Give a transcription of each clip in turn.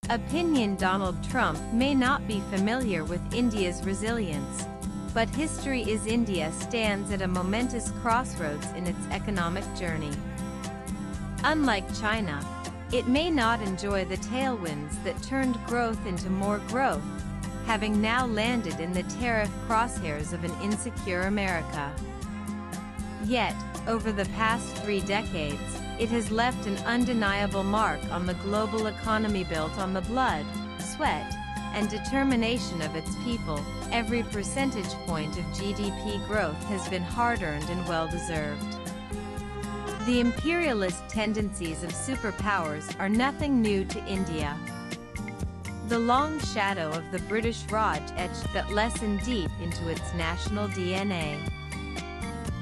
Opinion: Donald Trump may not be familiar with India's resilience, but history is India stands at a momentous crossroads in its economic journey. Unlike China, it may not enjoy the tailwinds that turned growth into more growth, having now landed in the tariff crosshairs of an insecure America. Yet, over the past 3 decades, it has left an undeniable mark on the global economy built on the blood, sweat, and determination of its people. Every percentage point of GDP growth has been hard-earned and well-deserved. The imperialist tendencies of superpowers are nothing new to India. The long shadow of the British Raj etched that lesson deep into its national DNA.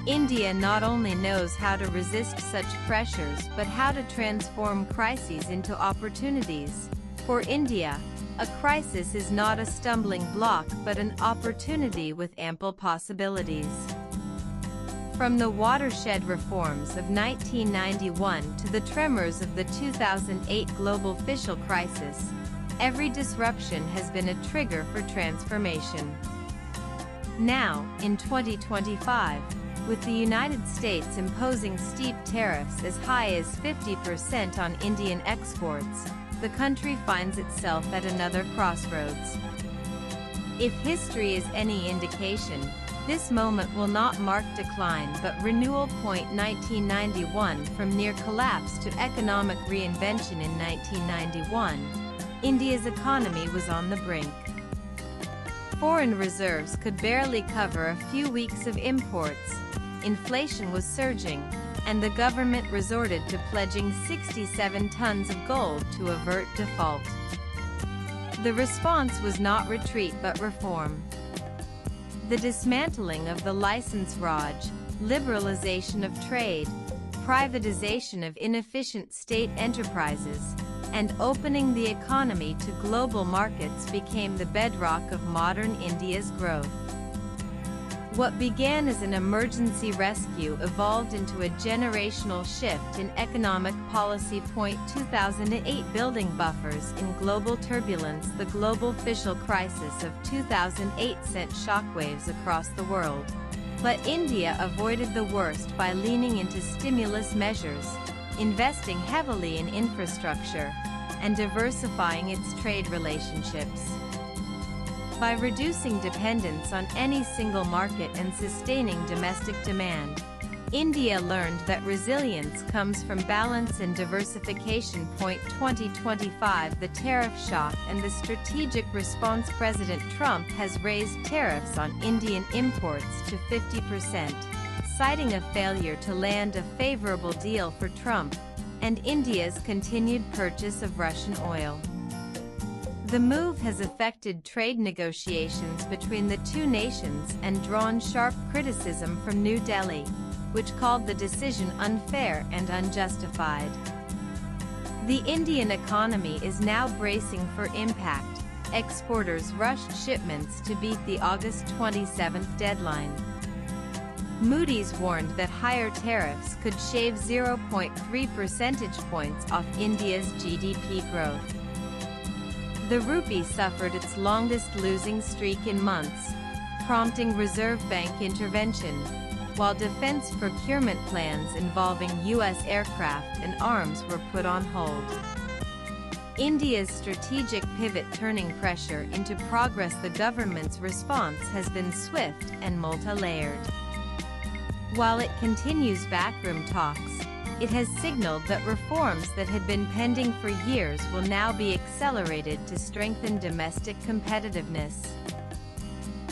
India not only knows how to resist such pressures but how to transform crises into opportunities. For India, a crisis is not a stumbling block but an opportunity with ample possibilities. From the watershed reforms of 1991 to the tremors of the 2008 global financial crisis, every disruption has been a trigger for transformation. Now, in 2025, with the United States imposing steep tariffs as high as 50% on Indian exports, the country finds itself at another crossroads. If history is any indication, this moment will not mark decline but renewal. 1991. From near collapse to economic reinvention. In 1991, India's economy was on the brink. Foreign reserves could barely cover a few weeks of imports, inflation was surging, and the government resorted to pledging 67 tons of gold to avert default. The response was not retreat but reform. The dismantling of the license Raj, liberalization of trade, privatization of inefficient state enterprises, and opening the economy to global markets became the bedrock of modern India's growth. What began as an emergency rescue evolved into a generational shift in economic policy. 2008. Building buffers in global turbulence. The global financial crisis of 2008 sent shockwaves across the world. But India avoided the worst by leaning into stimulus measures, investing heavily in infrastructure, and diversifying its trade relationships. By reducing dependence on any single market and sustaining domestic demand, India learned that resilience comes from balance and diversification. 2025. The tariff shock and the strategic response. President Trump has raised tariffs on Indian imports to 50%, citing a failure to land a favorable deal for Trump and India's continued purchase of Russian oil. The move has affected trade negotiations between the two nations and drawn sharp criticism from New Delhi, which called the decision unfair and unjustified. The Indian economy is now bracing for impact. Exporters rushed shipments to beat the August 27th deadline. Moody's warned that higher tariffs could shave 0.3 percentage points off India's GDP growth. The rupee suffered its longest losing streak in months, prompting Reserve Bank intervention, while defense procurement plans involving U.S. aircraft and arms were put on hold. India's strategic pivot, turning pressure into progress. The government's response has been swift and multi-layered. While it continues backroom talks, it has signaled that reforms that had been pending for years will now be accelerated to strengthen domestic competitiveness.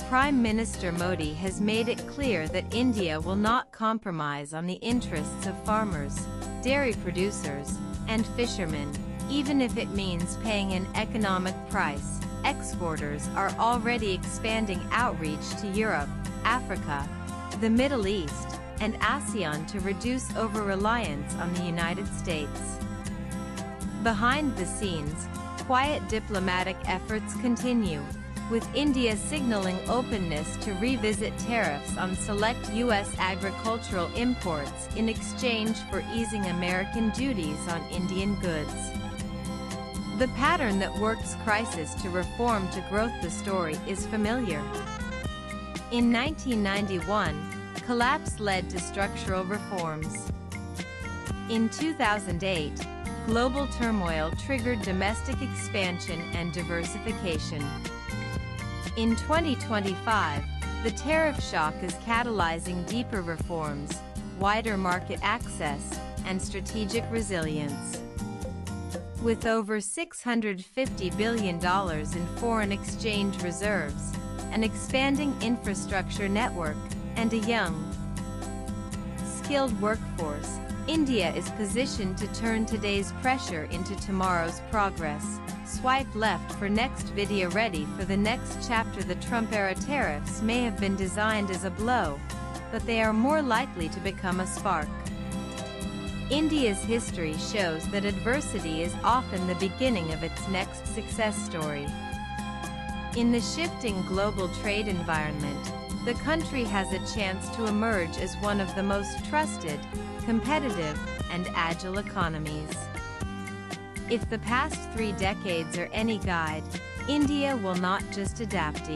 Prime Minister Modi has made it clear that India will not compromise on the interests of farmers, dairy producers, and fishermen, even if it means paying an economic price. Exporters are already expanding outreach to Europe, Africa, the Middle East, and ASEAN to reduce over-reliance on the United States. Behind the scenes, quiet diplomatic efforts continue, with India signaling openness to revisit tariffs on select U.S. agricultural imports in exchange for easing American duties on Indian goods. The pattern that works crisis to reform to growth. The story is familiar. In 1991, collapse led to structural reforms. In 2008, global turmoil triggered domestic expansion and diversification. In 2025, the tariff shock is catalyzing deeper reforms, wider market access, and strategic resilience. With over $650 billion in foreign exchange reserves, an expanding infrastructure network, and a young, skilled workforce, India is positioned to turn today's pressure into tomorrow's progress. Swipe left for next video. Ready for the next chapter. The Trump-era tariffs may have been designed as a blow, but they are more likely to become a spark. India's history shows that adversity is often the beginning of its next success story. In the shifting global trade environment, the country has a chance to emerge as one of the most trusted, competitive, and agile economies. If the past 3 decades are any guide, India will not just adapt,